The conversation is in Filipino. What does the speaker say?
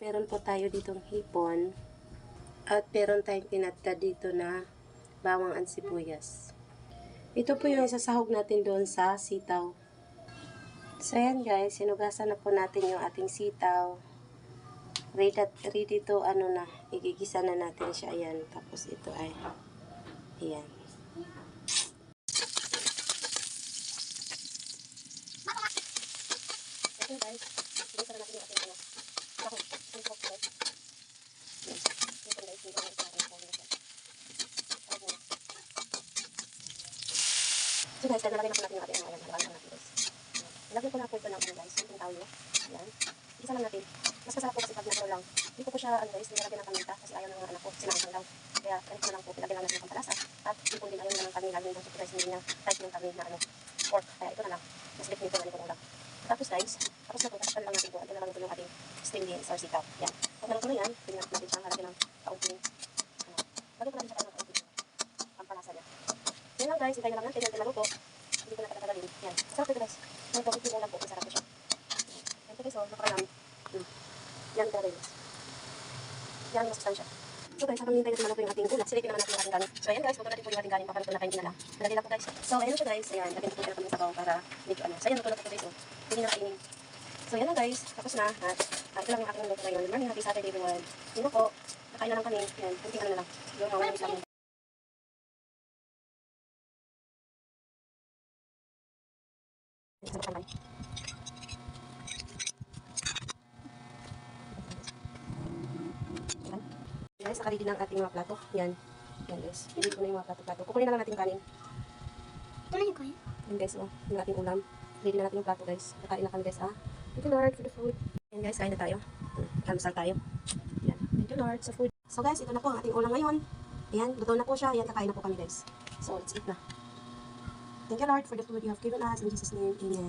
Meron po tayo ditong hipon at meron tayong tinadtad dito na bawang at sibuyas. Ito po yung isasahog natin doon sa sitaw. So yan guys, sinugasan na po natin yung ating sitaw. Ready to igigisa na natin siya. Ayan, tapos ito ay ayan. Okay guys, igigisa na natin yung ating So guys, nalagay na po natin yung ating ayan, nalagay na natin guys. Nalagay ko na po ito ng guys, yung tawlo. Ayan. Isa lang natin. Mas masarap po kasi pag natural lang. Hindi ko po siya, guys, nilagyan ng paminta kasi ayaw ng mga anak ko, sinangsan daw. Kaya, ganito na lang po, pinagyan lang natin ng pampalasa. At hindi po din ayaw ng kami, lagyan ng guys, hindi niya type yung kami na pork. Kaya ito na lang. Mas lit nito na itong ulam. Tapos guys, tapos na po, tatakpan lang natin po. Ito na lang po yung ating steam beans or sitaw. Yan. Pag nalang ko na yan, pinag natin siyang halagyan ng kaunting, lagyan ko natin siya ng kaunting pampalasa niya. Yan lang guys, hintayin lang natin, natin maluto. Hindi ko na patatagalin. Yan. Sarap ito guys. May tawag yung ulam po, masarap po siya. Yan po guys, napakarami. Yan talaga guys. Yan mas sustansya. So guys, habang hintay natin maluto yung ating ulam, silipin naman natin yung ating kanin. So ayan guys, luto natin po yung ating kanin, papaluto na tayong ginala. Madali lang po guys. So ayan na siya guys, ayan, lagyan po tayo ng sabaw para medyo So ayan, luto na po guys, hindi na kainin. So ayan na guys, tapos na. Ito lang yung aking luto ngayon. Maraming happy Saturday everyone. Yun na po, nakain na lang kami. Yan, kunting na lang. Yung mga lang. Guys, nakaready ng ating mga plato. Yan. Yan guys. Ready ko na yung mga plato-plato. Kukunin na lang natin kanin. Tuloy ko yun. Yan guys, yung ating ulam. Ready na natin yung plato guys. Nakain na kami guys, Thank you Lord for the food. Yan guys, kain na tayo. Almusal tayo. Yan. Thank you Lord sa food. So guys, ito na po ang ating ulam ngayon. Ayan, luto na po siya. Ayan, kakain na po kami guys. So, let's eat na. Thank you Lord for the food you have given us. In Jesus' name, amen.